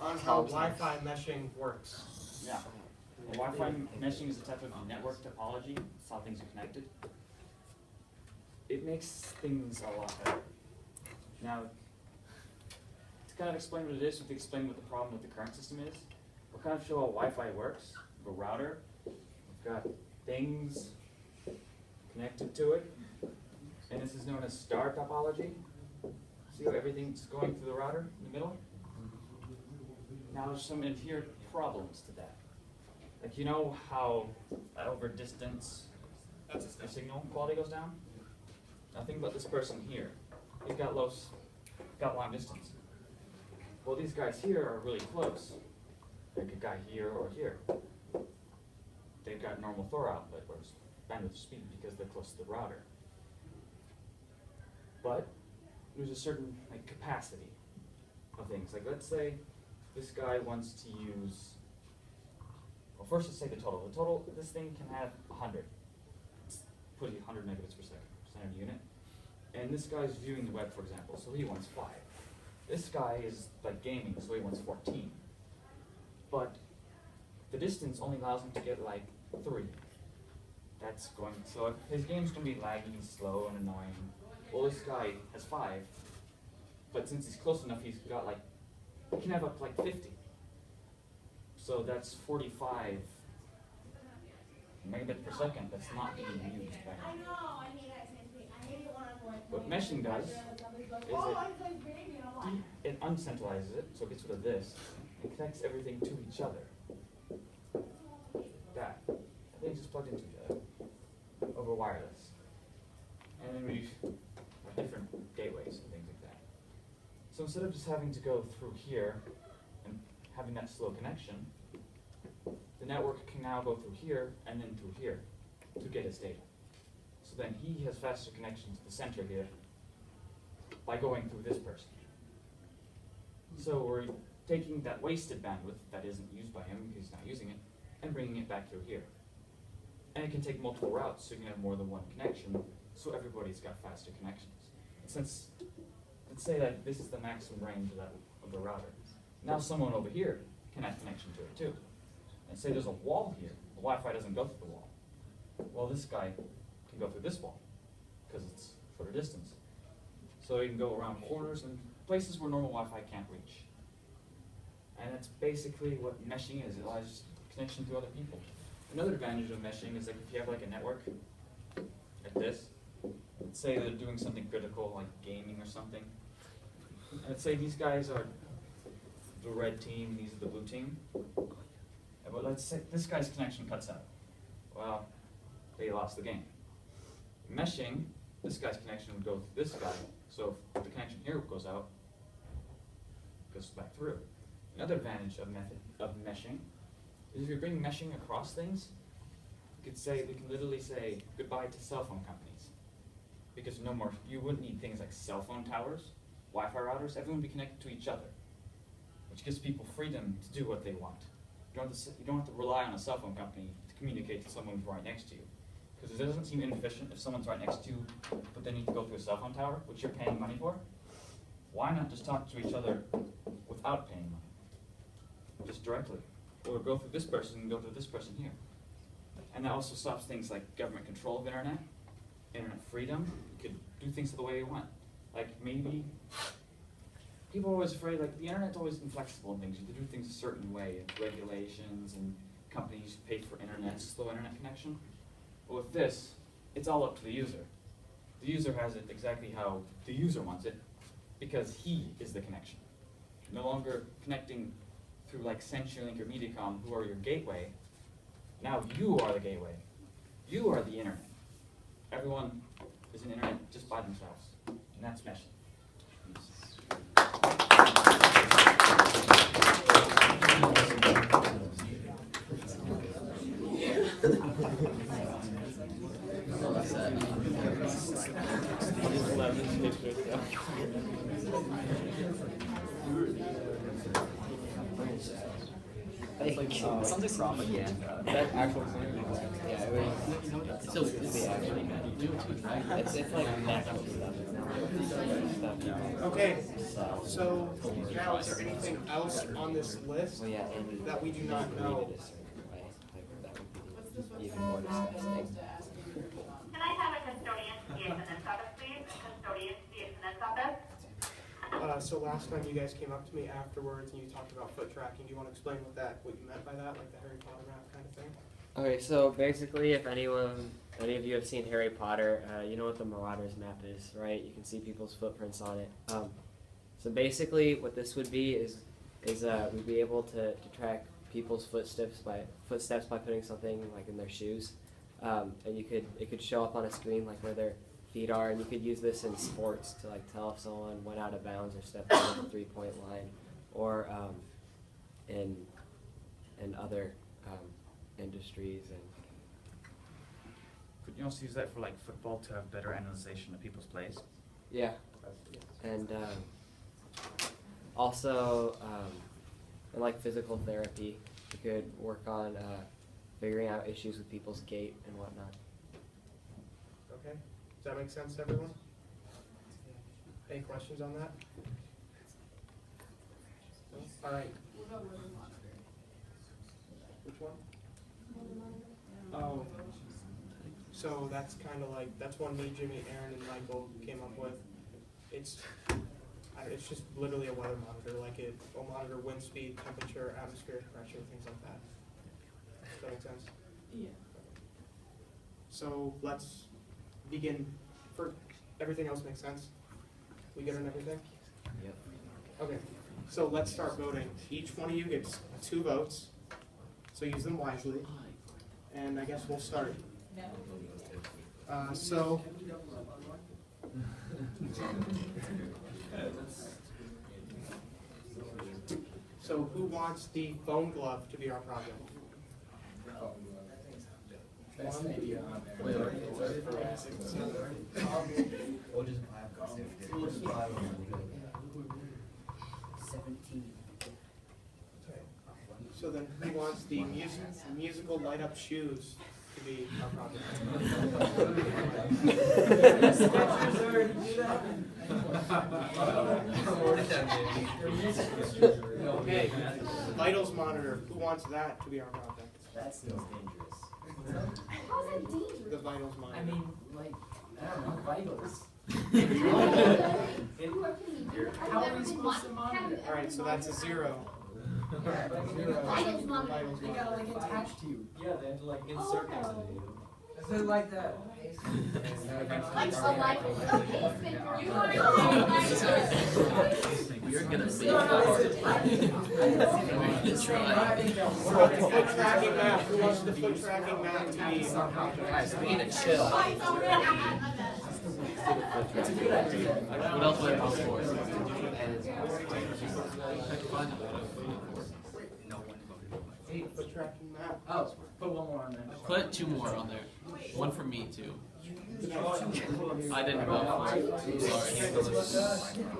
on how Wi-Fi meshing works. Yeah. Well, Wi-Fi meshing is a type of network topology. It's how things are connected. It makes things a lot better. Now, to kind of explain what it is, we have to explain what the problem with the current system is. We'll kind of show how Wi-Fi works. We have a router. We've got things connected to it. And this is known as star topology. See how everything's going through the router in the middle? Now there's some inherent problems to that. Like, you know how over distance the signal quality goes down? Now think about this person here. He's got long distance. Well, these guys here are really close. Like a guy here or here. They've got normal Thor output or bandwidth speed because they're close to the router. But there's a certain capacity of things. Like, let's say this guy wants to use, well, first let's say the total. The total, this thing can have 100. It's put 100 megabits per second, standard unit. And this guy's viewing the web, for example, so he wants 5. This guy is like gaming, so he wants 14. But the distance only allows him to get like 3. That's going, so if his game's going to be laggy, slow, and annoying. Well, this guy has 5, but since he's close enough, he's got like, he can have up to like 50. So that's 45 megabits per second that's not being used by him. What meshing does is it uncentralizes it, so it gets rid of this, and connects everything to each other. That. Everything's just plugged into each other over wireless. And then we have different gateways and things like that. So instead of just having to go through here and having that slow connection, the network can now go through here and then through here to get its data. So then he has faster connection to the center here by going through this person. So we're taking that wasted bandwidth that isn't used by him because he's not using it and bringing it back through here. And it can take multiple routes, so you can have more than one connection, so everybody's got faster connections. And since, let's say that this is the maximum range of the router. Now someone over here can have connection to it too. And say there's a wall here. The Wi-Fi doesn't go through the wall. Well, this guy can go through this wall because it's shorter distance. So you can go around corners and places where normal Wi-Fi can't reach. And that's basically what meshing is. It allows connection to other people. Another advantage of meshing is like if you have like a network like this, let's say they're doing something critical like gaming or something. And let's say these guys are the red team, these are the blue team. But let's say this guy's connection cuts out. Well, they lost the game. Meshing, this guy's connection would go through this guy. So if the connection here goes out, it goes back through. Another advantage of meshing is if you're bringing meshing across things, we can literally say goodbye to cell phone companies. Because no more, you wouldn't need things like cell phone towers, Wi-Fi routers, everyone would be connected to each other, which gives people freedom to do what they want. You don't have to rely on a cell phone company to communicate to someone who's right next to you. Because it doesn't seem inefficient if someone's right next to you, but they need to go through a cell phone tower, which you're paying money for. Why not just talk to each other without paying money? Just directly. Or go through this person and go through this person here. And that also stops things like government control of internet freedom. You could do things the way you want. Like maybe, people are always afraid, like the internet's always inflexible and things. You have to do things a certain way, regulations and companies pay for internet, slow internet connection. But with this, it's all up to the user. The user has it exactly how the user wants it because he is the connection. No longer connecting through like CenturyLink or Mediacom, who are your gateway. Now you are the gateway. You are the internet. Everyone is an internet just by themselves. And that's meshing. Sounds like propaganda. That actual thing? Yeah, it was. So it's actually It's like natural stuff. Okay, so now is there anything else on this list Well, yeah, and that we do not read know? it a certain way. Like, that would be even more disgusting. Can I have a custodian to the SNS office, please? Custodian to the SNS office? So last time you guys came up to me afterwards and you talked about foot tracking. Do you want to explain what you meant by that, like the Harry Potter map kind of thing? Okay, so basically, if any of you have seen Harry Potter, you know what the Marauders map is, right? You can see people's footprints on it. So basically, what this would be is we'd be able to track people's footsteps by putting something like in their shoes, and it could show up on a screen like where their feet are, and you could use this in sports to like tell if someone went out of bounds or stepped over the 3-point line, or in other industries. And Could you also use that for like football to have better analyzation of people's plays? yeah, and also in like physical therapy, you could work on figuring out issues with people's gait and whatnot. Okay, does that make sense to everyone? Any questions on that? No? All right. Which one? Oh, so that's kind of like, that's one me, Jimmy, Aaron, and Michael came up with. It's just literally a weather monitor, like it will monitor wind speed, temperature, atmospheric pressure, things like that. Does that make sense? Yeah. So let's begin. For everything else makes sense? We good on everything? Yep. Okay, so let's start voting. Each one of you gets 2 votes, so use them wisely. And I guess we'll start. So who wants the foam glove to be our project? So then who wants the musical light up shoes to be our project? Okay, vitals monitor, who wants that to be our project? That seems dangerous. How's it dangerous? The vitals monitor. I mean, like, I don't know, vitals. How are we supposed to monitor? Alright, so that's a 0. Vitals monitor. They gotta like attach to you. Yeah, they have to like insert things into you. Is it like that? Like a light, okay, spin. You want You're gonna see. Foot tracking map, who wants the foot tracking map to be our project? Guys, we need to chill. It's a good idea. What else would I post for? Foot tracking map. Oh, put one more on there. Put 2 more on there. One for me too. I didn't vote for it. I'm sorry.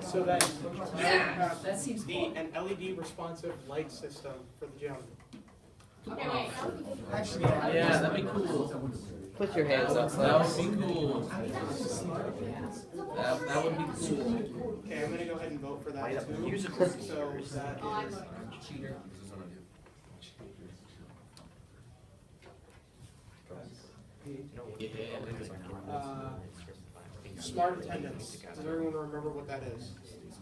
So that you have That seems cool. an LED responsive light system for the gym. Okay, wait. Actually, Yeah, that'd be cool. Put your hands up. That would be cool. That would be cool. Okay, I'm gonna go ahead and vote for that too. So that is smart attendance. Does everyone remember what that is?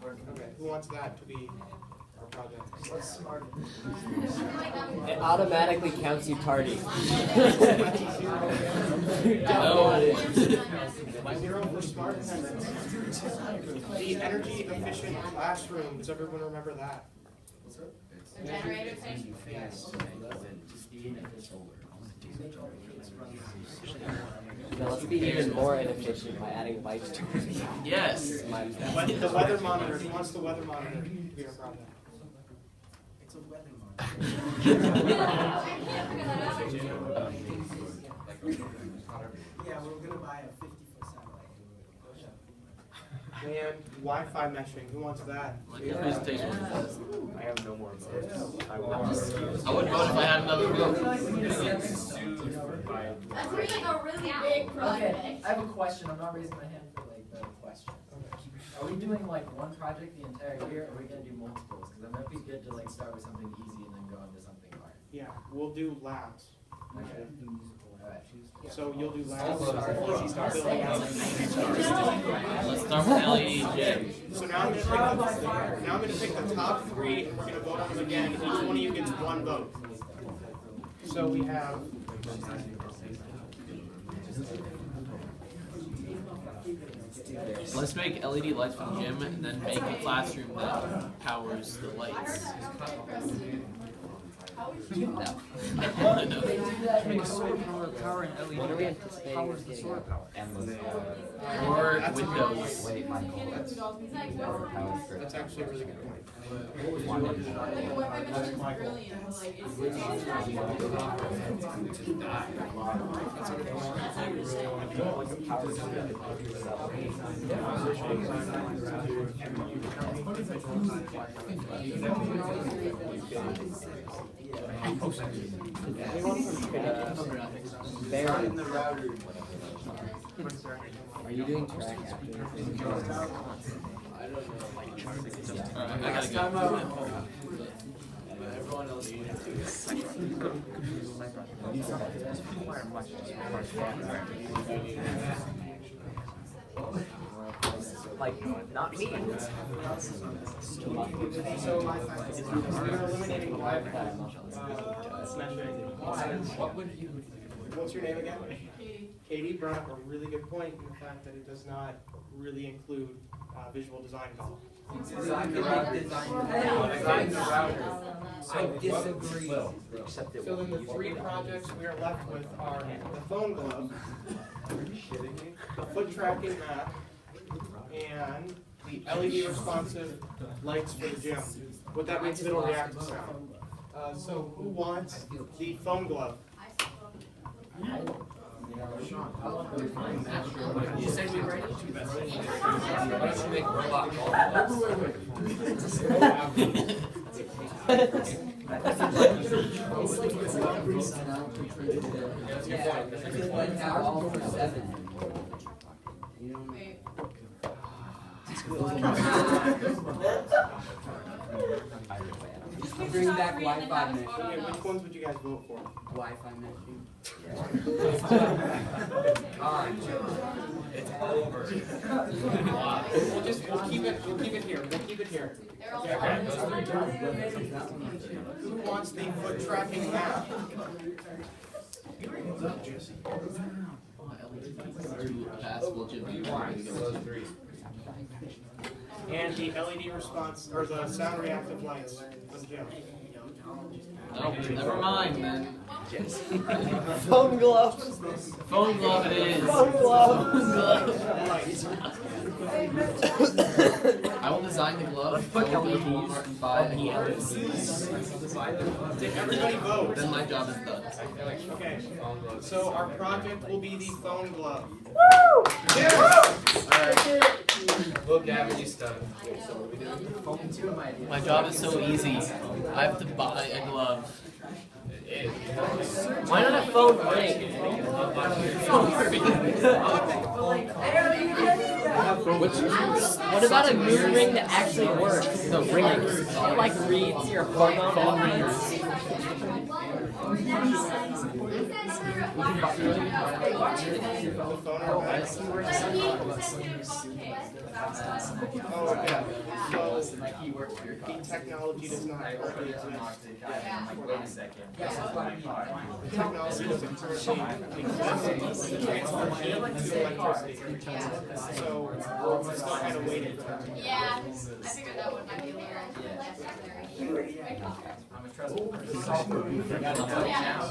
Okay, who wants that to be our project? what's smart? It automatically counts you tardy. No. 0 for smart attendance. The energy efficient classroom. Does everyone remember that? Generator thing? Now let's be even more inefficient by adding lights to it. Yes. The weather monitor. Who wants the weather monitor to be our project? It's a weather monitor. Yeah, we're gonna buy a 50-foot satellite. And Wi-Fi meshing. Who wants that? Like the presentation. I have no more votes. I want. I would vote if I had another vote. That's like a really big project. Okay, I have a question. I'm not raising my hand for like the question. Are we doing like one project the entire year, or are we gonna do multiples? Because it might be good to like start with something easy and then go into something hard. Yeah, we'll do labs. Okay. Alright. So you'll do labs. Let's start Easy start building out. Let's start with LED gym. So now I'm gonna pick the top 3, and we're gonna vote on them again. Each one of you gets 1 vote. So we have. Let's make LED lights for the gym and then make a classroom that powers the lights. No. I know. What are we anticipating is getting out? Or Windows. That's actually a really good point. Are you doing track after this? Alright, I gotta go. Like, not me. So we're eliminating the lifetime. What's your name again? Katie brought up a really good point in the fact that it does not really include visual design column. Design the router. I disagree. So then the 3 projects we are left with are the phone glove, the foot tracking map, and the LED responsive lights for the gym. What that means is it'll react to sound. So who wants the phone glove? You said we ready? Bring back Wi-Fi machine. Which ones would you guys vote for? Wi-Fi machine. It's over. We'll keep it here. We'll keep it here. Okay. Who wants the foot tracking map? Passable gym. And the LED response, or the sound reactive lights for the gym. No, never mind then. Phone glove. Phone glove it is. Phone glove. I will design the glove. I will go to Walmart and buy a glove. Did everybody vote? Then my job is done. Okay. So our project will be the phone glove. Look, Gavin, you stunned. My job is so easy. I have to buy a glove. Why not a phone ring? What about a moon ring that actually works? The rings. It like reads your phone rings. Oh, yeah. So the technology does not currently exist. The technology doesn't currently exist to transfer heat to electricity. So we're still kind of waiting for that. Yeah, I figured that one might be a little necessary. Yeah,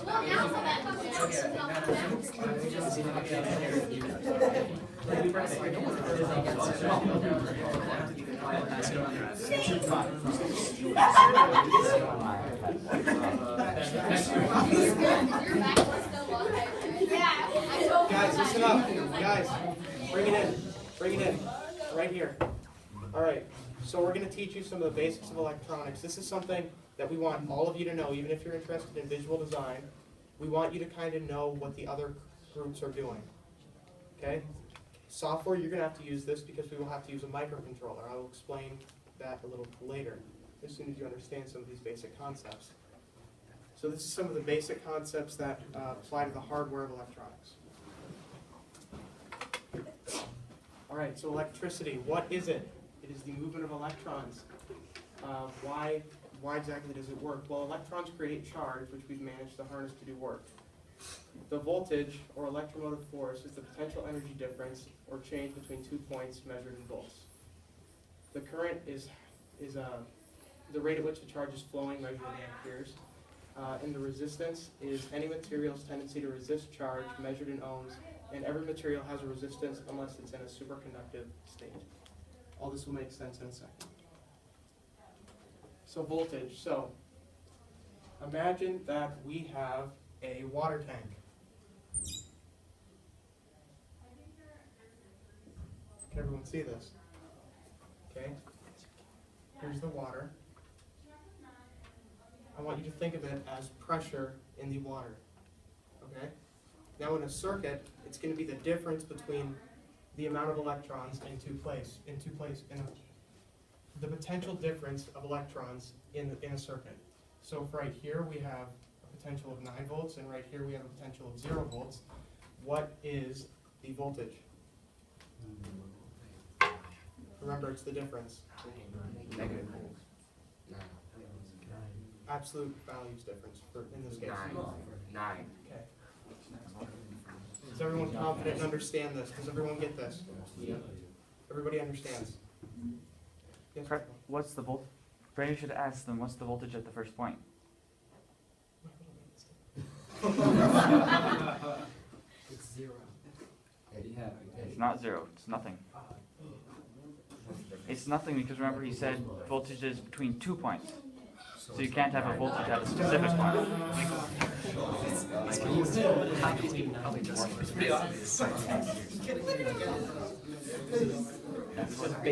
well, now for that Guys, listen up. Guys, bring it in. Bring it in. Right here. All right. So we're going to teach you some of the basics of electronics. This is something that we want all of you to know, even if you're interested in visual design. We want you to kind of know what the other groups are doing. Okay? Software, you're going to have to use this because we will have to use a microcontroller. I will explain that a little later, as soon as you understand some of these basic concepts. So this is some of the basic concepts that apply to the hardware of electronics. All right, so electricity, what is it? It is the movement of electrons. Why exactly does it work? Well, electrons create charge, which we've managed to harness to do work. The voltage, or electromotive force, is the potential energy difference, or change between 2 points measured in volts. The current is the rate at which the charge is flowing, measured in amperes. And the resistance is any material's tendency to resist charge, measured in ohms, and every material has a resistance unless it's in a superconductive state. All this will make sense in a second. So voltage. So imagine that we have a water tank. Can everyone see this? Okay. Here's the water. I want you to think of it as pressure in the water. Okay? Now in a circuit, it's going to be the difference between the amount of electrons the potential difference of electrons in a circuit. So right here we have a potential of 9 volts, and right here we have a potential of 0 volts. What is the voltage? Remember, it's the difference. Negative. Absolute values difference in this case. 9. Okay. Is everyone confident and understand this? Does everyone get this? Yeah. Everybody understands? Yes. What's the volt? Brandon should ask them, what's the voltage at the first point? It's 0. It's not 0. It's nothing. It's nothing because remember he said voltage is between 2 points. So you can't have a voltage at a specific point.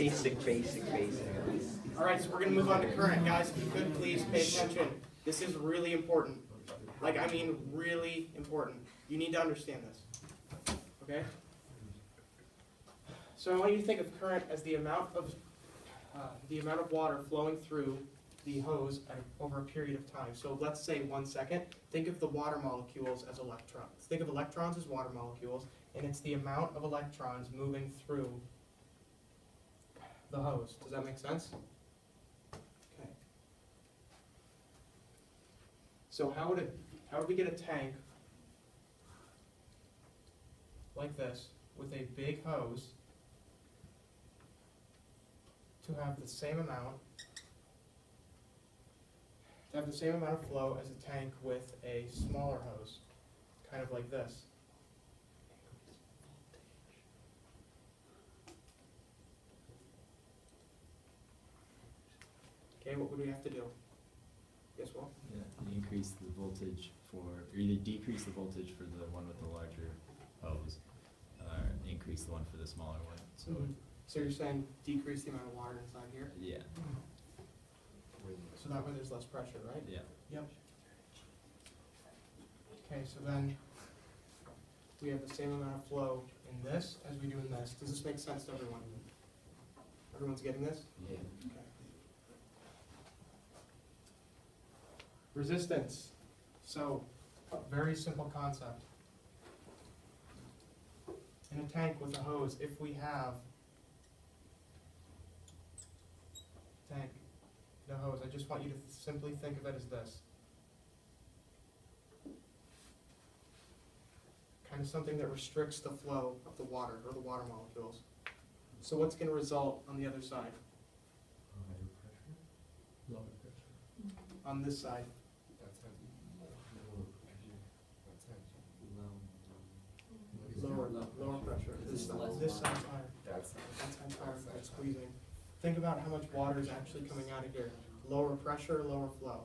Basic. All right, so we're going to move on to current. Guys, if you could please pay attention. This is really important. Like, I mean really important. You need to understand this. Okay? So I want you to think of current as the amount of water flowing through the hose over a period of time. So let's say 1 second. Think of the water molecules as electrons. Think of electrons as water molecules, and it's the amount of electrons moving through the hose. Does that make sense? Okay. So how would we get a tank like this with a big hose to have the same amount of flow as a tank with a smaller hose, kind of like this? Okay, what would we have to do? Yes, Will? Yeah, you increase the voltage or either decrease the voltage for the one with the larger hose, or increase the one for the smaller one. So So you're saying decrease the amount of water inside here? yeah, So that way there's less pressure, right? yeah. Yep. Okay, so then we have the same amount of flow in this as we do in this. Does this make sense to everyone? Everyone's getting this? Yeah. Okay. Resistance. So, a very simple concept. In a tank with a hose, if we have tank, the hose, I just want you to simply think of it as this. Kind of something that restricts the flow of the water, or the water molecules. So what's going to result on the other side? On this side. Lower pressure. This side's higher. That side's higher. It's squeezing. Think about how much water is actually coming out of here. Lower pressure, lower flow.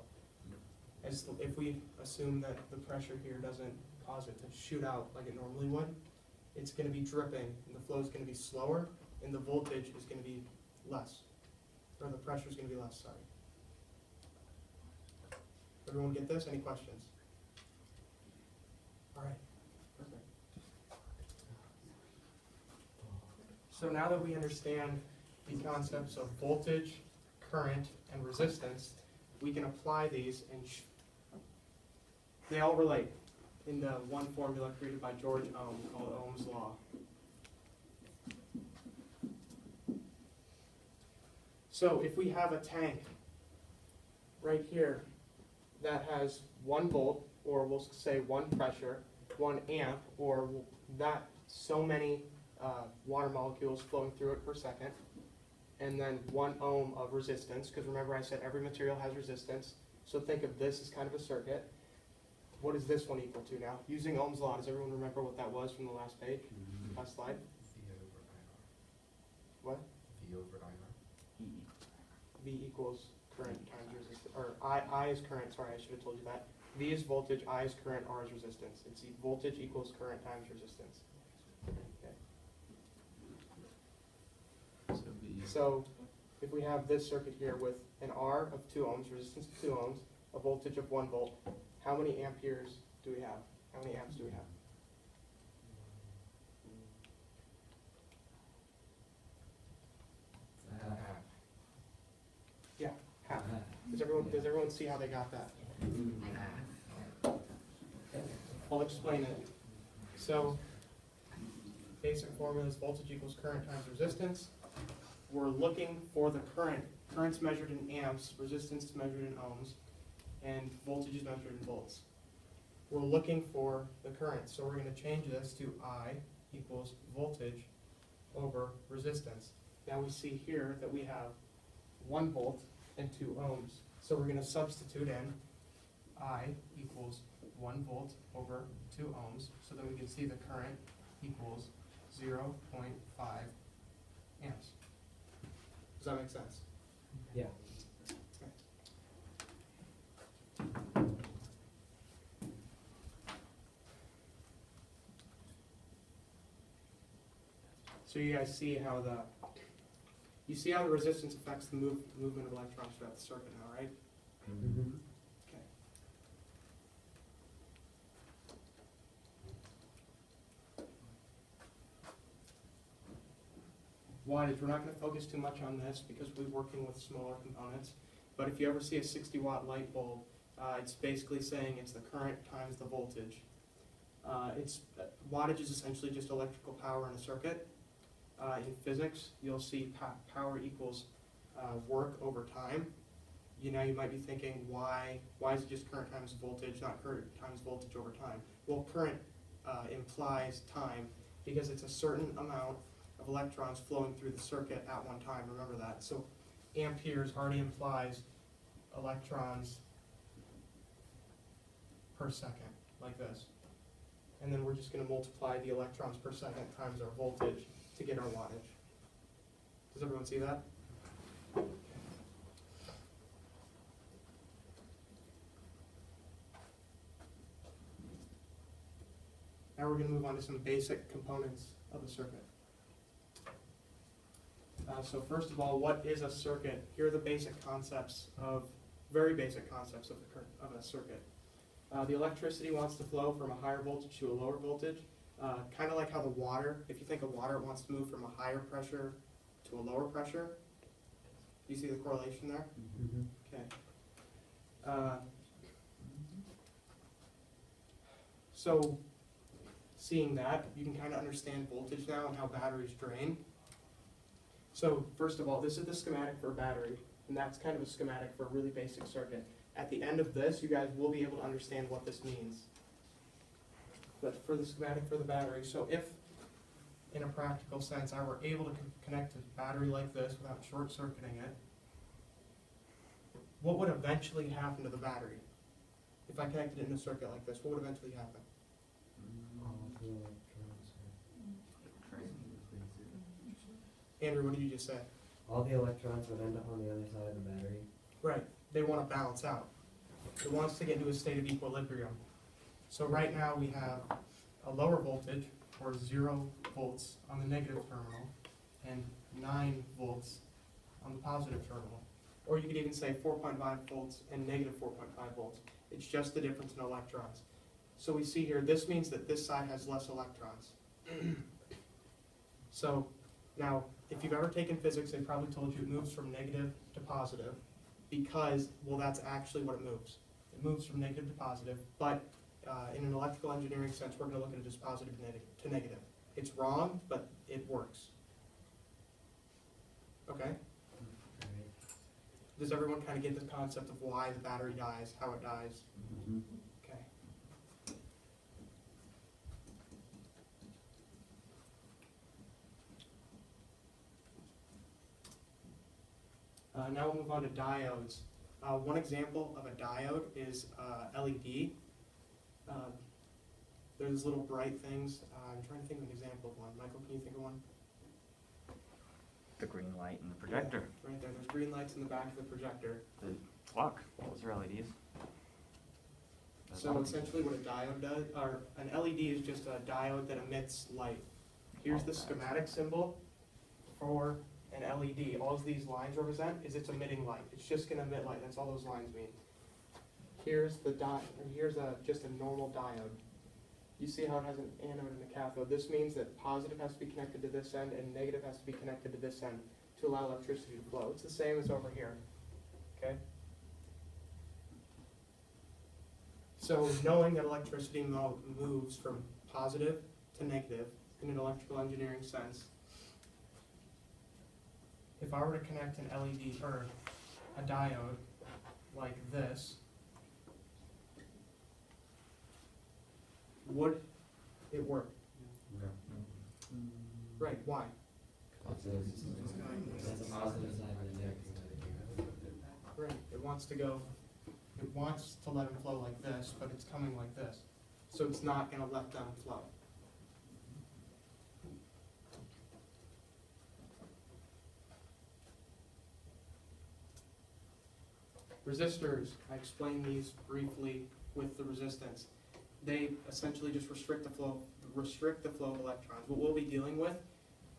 If we assume that the pressure here doesn't cause it to shoot out like it normally would, it's going to be dripping, and the flow is going to be slower, and the voltage is going to be less. or the pressure's gonna be less, sorry. Everyone get this? Any questions? All right, perfect. So now that we understand the concepts of voltage, current, and resistance, we can apply these and they all relate in the one formula created by George Ohm called Ohm's law. So if we have a tank right here that has 1 volt, or we'll say 1 pressure, 1 amp, or that so many water molecules flowing through it per second, and then 1 ohm of resistance, because remember I said every material has resistance, so think of this as kind of a circuit. What is this one equal to now? Using Ohm's law, does everyone remember what that was from the last page, last slide? What? V over IR. V equals current times resistance, or I is current, sorry, I should have told you that. V is voltage, I is current, R is resistance. It's voltage equals current times resistance. Okay. So V. So if we have this circuit here with an R of 2 ohms, resistance of 2 ohms, a voltage of 1 volt, how many amperes do we have? How many amps do we have? Yeah, half. Does everyone see how they got that? I'll explain it. So, basic formula is voltage equals current times resistance. We're looking for the current. Current's measured in amps, resistance is measured in ohms, and voltage is measured in volts. We're looking for the current, so we're going to change this to I equals voltage over resistance. Now we see here that we have 1 volt and 2 ohms. So we're going to substitute in I equals 1 volt over 2 ohms, so that we can see the current equals 0.5 amps. Does that make sense? Yeah. So you guys see how the resistance affects the movement of electrons throughout the circuit now, right? Okay. Wattage, we're not going to focus too much on this because we're working with smaller components. But if you ever see a 60-watt light bulb, it's basically saying it's the current times the voltage. Wattage is essentially just electrical power in a circuit. In physics, you'll see power equals work over time. You might be thinking, why is it just current times voltage, not current times voltage over time? Well, current implies time because it's a certain amount of electrons flowing through the circuit at one time. Remember that. So amperes already implies electrons per second, like this. And then we're just going to multiply the electrons per second times our voltage to get our wattage. Does everyone see that? Now we're going to move on to some basic components of the circuit. So first of all, what is a circuit? Here are the very basic concepts of a circuit. The electricity wants to flow from a higher voltage to a lower voltage. Kind of like how the water, if you think of water, it wants to move from a higher pressure to a lower pressure. Do you see the correlation there? Okay. So, seeing that, you can kind of understand voltage now and how batteries drain. So, first of all, this is the schematic for a battery, and that's kind of a schematic for a really basic circuit. At the end of this, you guys will be able to understand what this means. But for the schematic for the battery, so if, in a practical sense, I were able to connect a battery like this without short-circuiting it, what would eventually happen to the battery? If I connected it in a circuit like this, what would eventually happen? Andrew, what did you just say? All the electrons would end up on the other side of the battery. Right. They want to balance out. It wants to get into a state of equilibrium. So right now we have a lower voltage, or 0 volts, on the negative terminal, and 9 volts on the positive terminal. Or you could even say 4.5 volts and negative 4.5 volts. It's just the difference in electrons. So we see here, this means that this side has less electrons. So now, if you've ever taken physics, they probably told you it moves from negative to positive because, well, that's actually what it moves. It moves from negative to positive, but in an electrical engineering sense, we're going to look at it as positive to negative. It's wrong, but it works. Okay? Does everyone kind of get the concept of why the battery dies, how it dies? Okay. Now we'll move on to diodes. One example of a diode is LED. There's little bright things. I'm trying to think of an example of one. Michael, can you think of one? The green light and the projector. Yeah, right there. There's green lights in the back of the projector. The clock. Those are LEDs. So essentially what a diode does, or an LED is just a diode that emits light. Here's the schematic symbol for an LED. All these lines represent is it's emitting light. It's just going to emit light. That's all those lines mean. Here's the here's just a normal diode. You see how it has an anode and a cathode. This means that positive has to be connected to this end and negative has to be connected to this end to allow electricity to flow. It's the same as over here. Okay? So knowing that electricity moves from positive to negative in an electrical engineering sense, if I were to connect an LED or a diode like this, would it work? No. Right, why? Right, it wants to let them flow like this, but it's coming like this. So it's not going to let them flow. Resistors, I explained these briefly with the resistance. They essentially just restrict the flow of electrons. What we'll be dealing with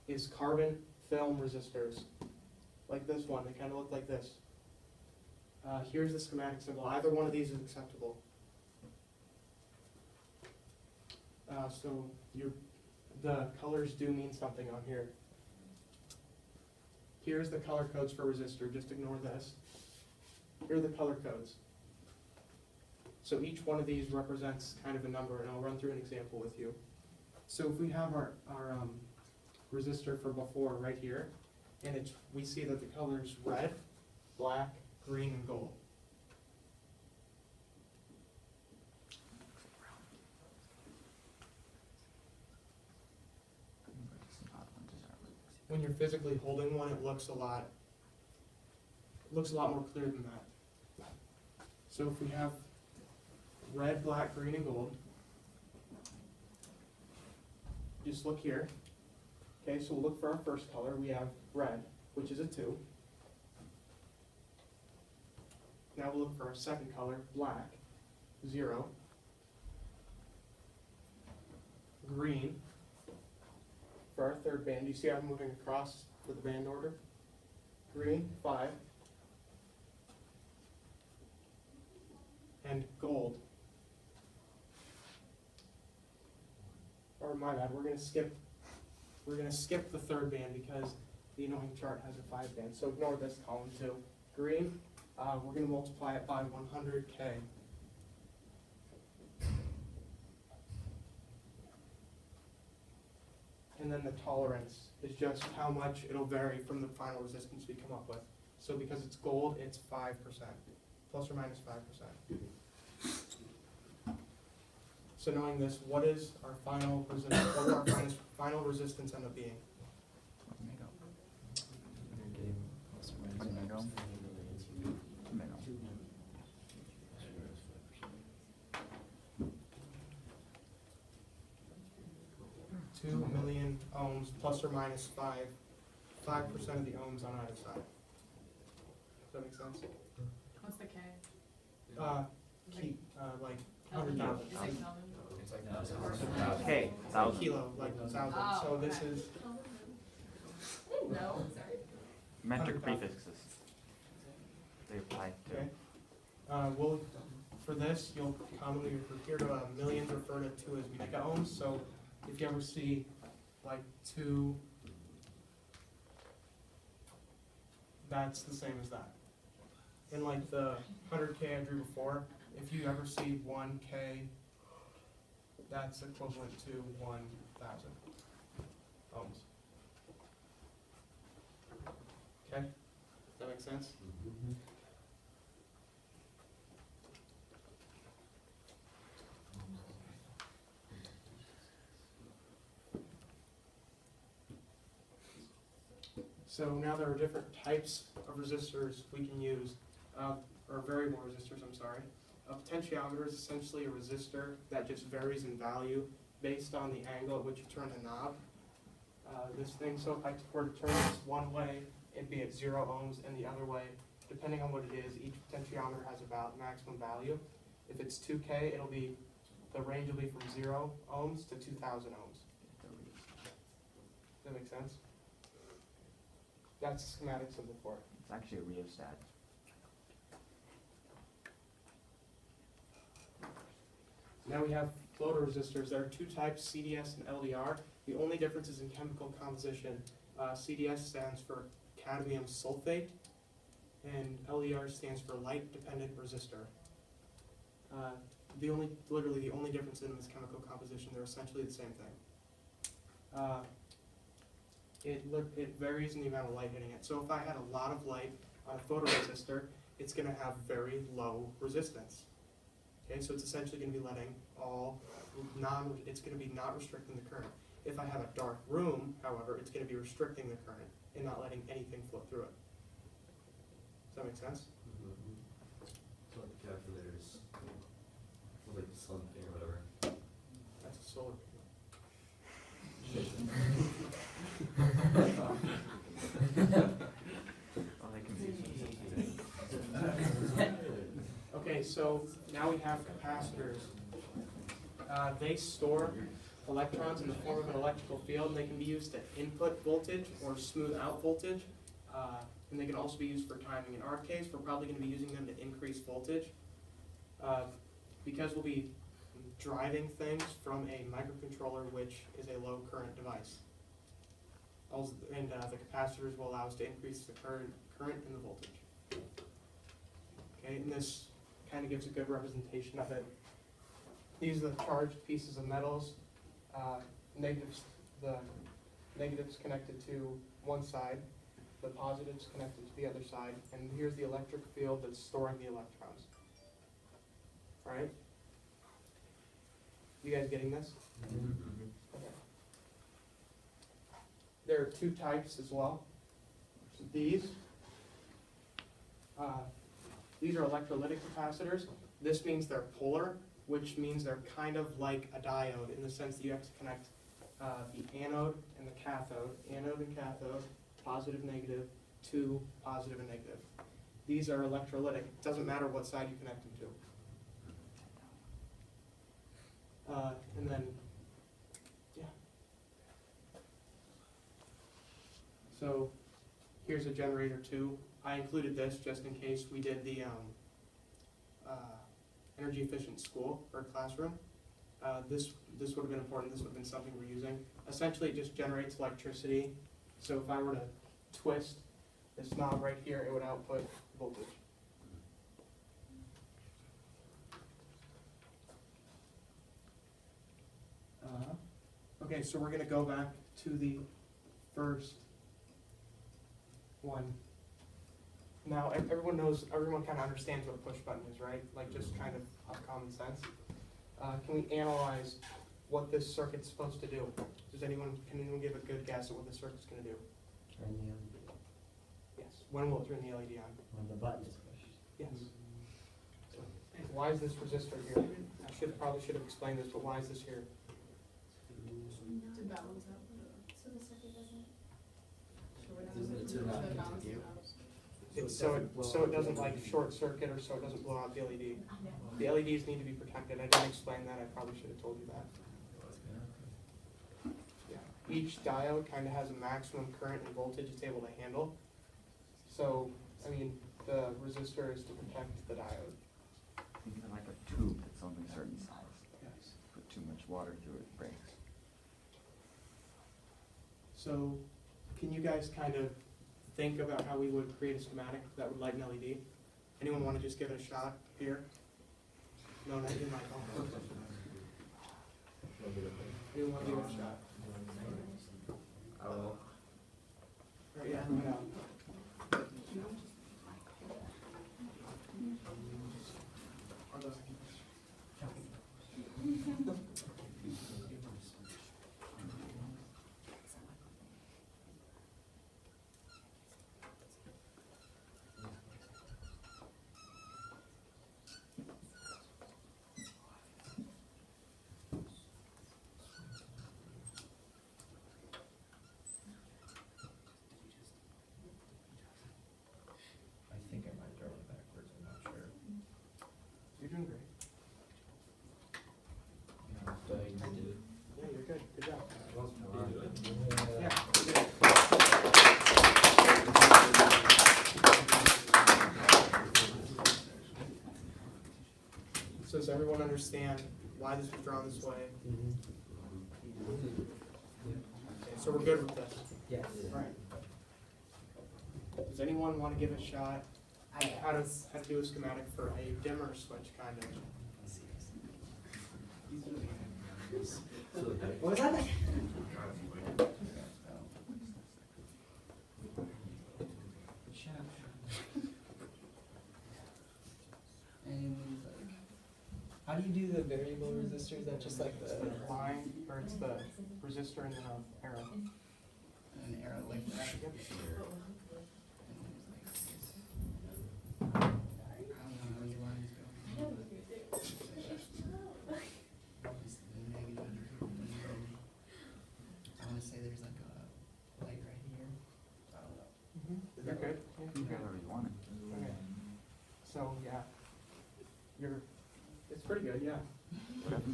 is carbon film resistors, like this one. They kind of look like this. Here's the schematic symbol. Either one of these is acceptable. So the colors do mean something on here. Here's the color codes for resistor. Just ignore this. Here are the color codes. So each one of these represents kind of a number, and I'll run through an example with you. So if we have our resistor for before right here, and we see that the colors red, black, green, and gold. When you're physically holding one, it looks a lot more clear than that. So if we have red, black, green, and gold, just look here. Okay, so we'll look for our first color. We have red, which is a 2. Now we'll look for our second color, black, 0. Green, for our third band. You see how I'm moving across for the band order? Green, 5. And gold. Or my bad, we're gonna skip the third band because the annoying chart has a 5 band. So ignore this column too. Green, we're gonna multiply it by 100K. And then the tolerance is just how much it'll vary from the final resistance we come up with. So because it's gold, it's 5%, plus or minus 5%. So knowing this, what is our final resistance? What will our final resistance end up being? 2 million ohms plus or minus 5% of the ohms on either side. Does that make sense? What's the K? Like 100,000. Is it Kelvin? It's like Okay, Kilo, like 1,000. So this is No, sorry. Metric 100,000. prefixes. They apply to. Okay. Well, for this, you'll commonly refer to millions referred to as mega ohms. So if you ever see like 2, that's the same as that. In like the 100K I drew before, if you ever see 1K, that's equivalent to 1,000 ohms. Okay? Does that make sense? So now there are different types of resistors we can use, or variable resistors, I'm sorry. A potentiometer is essentially a resistor that just varies in value based on the angle at which you turn the knob. This thing, so if I were to turn this one way, it'd be at 0 ohms, and the other way, depending on what it is, each potentiometer has about maximum value. If it's 2K, the range will be from 0 ohms to 2,000 ohms. Does that make sense? That's the schematic symbol for it. It's actually a rheostat. Now we have photoresistors. There are 2 types, CDS and LDR. The only difference is in chemical composition. CDS stands for cadmium sulfate, and LDR stands for light-dependent resistor. Literally the only difference in them is chemical composition. They're essentially the same thing. It varies in the amount of light hitting it. So if I had a lot of light on a photoresistor, it's going to have very low resistance. Okay, so it's essentially going to be letting it's going to be not restricting the current. If I have a dark room, however, it's going to be restricting the current and not letting anything flow through it. Does that make sense? So like the calculators, or like the sun thing or whatever. That's a solar Oh, they can be. Okay, so now we have capacitors. They store electrons in the form of an electrical field, and they can be used to input voltage or smooth out voltage. And they can also be used for timing. In our case, we're probably going to be using them to increase voltage. Because we'll be driving things from a microcontroller, which is a low current device. And the capacitors will allow us to increase the current and the voltage. Okay, and this kind of gives a good representation of it. These are the charged pieces of metals. The negatives connected to one side, the positives connected to the other side, and here's the electric field that's storing the electrons. All right? You guys getting this? Okay. There are 2 types as well. So these are electrolytic capacitors. This means they're polar, which means they're kind of like a diode in the sense that you have to connect the anode and the cathode, positive, negative, to positive and negative. These are electrolytic. It doesn't matter what side you connect them to. And then, yeah. So here's a generator too. I included this just in case we did the energy efficient school or classroom. This would have been important. This would have been something we're using. Essentially, it just generates electricity. So if I were to twist this knob right here, it would output voltage. Okay, so we're going to go back to the first one. Now, everyone kind of understands what a push button is, right? Like just kind of common sense. Can we analyze what this circuit's supposed to do? Can anyone give a good guess at what this circuit's going to do? Turn the LED. Yes. When will it turn the LED on? When the button is pushed. Yes. So, why is this resistor here? I probably should have explained this, but why is this here? To balance out, so the circuit doesn't. Isn't it to not continue? It's so it doesn't like short circuit or so it doesn't blow out the LED. The LEDs need to be protected. I didn't explain that. I probably should have told you that. Yeah. Each diode kind of has a maximum current and voltage it's able to handle. So, I mean, the resistor is to protect the diode. Even like a tube that's only a certain size. Yes. Put too much water through it, breaks. So, can you guys kind of think about how we would create a schematic that would light an LED? Anyone want to just give it a shot here? No, not you, Michael. Anyone want to give it a shot? I don't know. All right, yeah, I know. I think I might throw it backwards, I'm not sure. You're doing great. Yeah, you're good. Good job. Yeah, you're good. So does everyone understand why this was drawn this way? Okay, so we're good with this? Yes. All right. Does anyone want to give a shot at how to do a schematic for a dimmer switch, kind of? What was that? And like, how do you do the variable resistor? Is that just like the Line, or it's the resistor and the arrow? an arrow like that? Yep. I don't know how these lines go. I want to say there's like a light right here. I don't know. You're good? You can go wherever you want it. Okay. So, yeah. It's pretty good, yeah.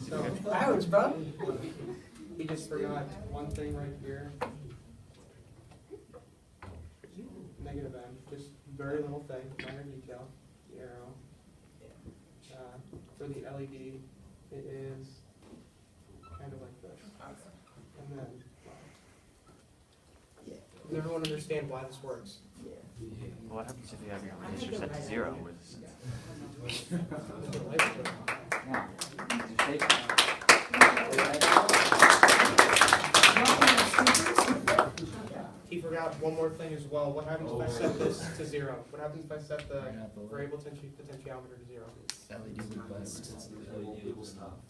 So, Ouch, bro! he just forgot one thing right here. Negative M, just very little thing, minor detail, the arrow. For the LED, it is kind of like this. And then, does everyone understand why this works? What happens if you have your resistor set to 0 resistance? Yeah. You shake it. He forgot one more thing as well. What happens if I set this to 0? What happens if I set the variable potentiometer to 0? LED will blast. It will stop.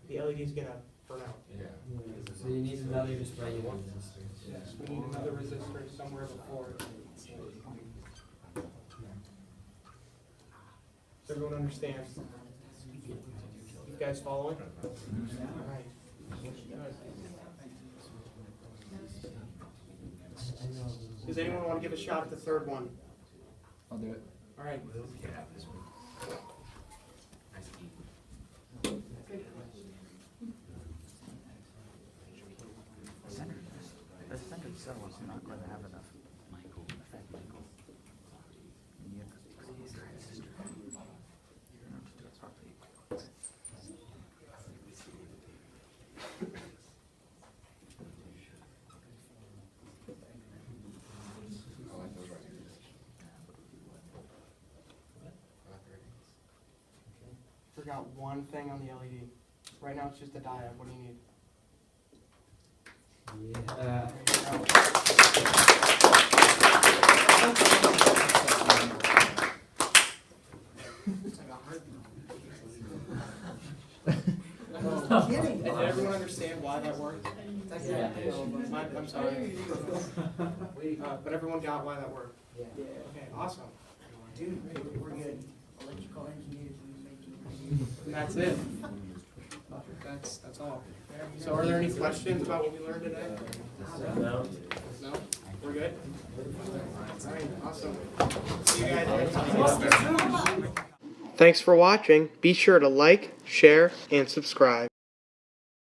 The LED's gonna burn out. So you need another display resistor. Yes, we need another resistor somewhere before. Does everyone understand? You guys following? Alright. Does anyone want to give a shot at the third one? I'll do it. Alright. The center cell is not going to have enough effect. You have to use the resistor. You have to do it properly. Forgot one thing on the LED. Right now it's just a diode. What do you need? Did everyone understand why that worked? Yeah. I'm sorry. But everyone got why that worked? Yeah. Okay, awesome. Dude, we're good. Electrical engineers, we make you. And that's it. That's all. So are there any questions about what we learned today? No. No? We're good? All right, awesome. See you guys next time. Thanks for watching. Be sure to like, share, and subscribe.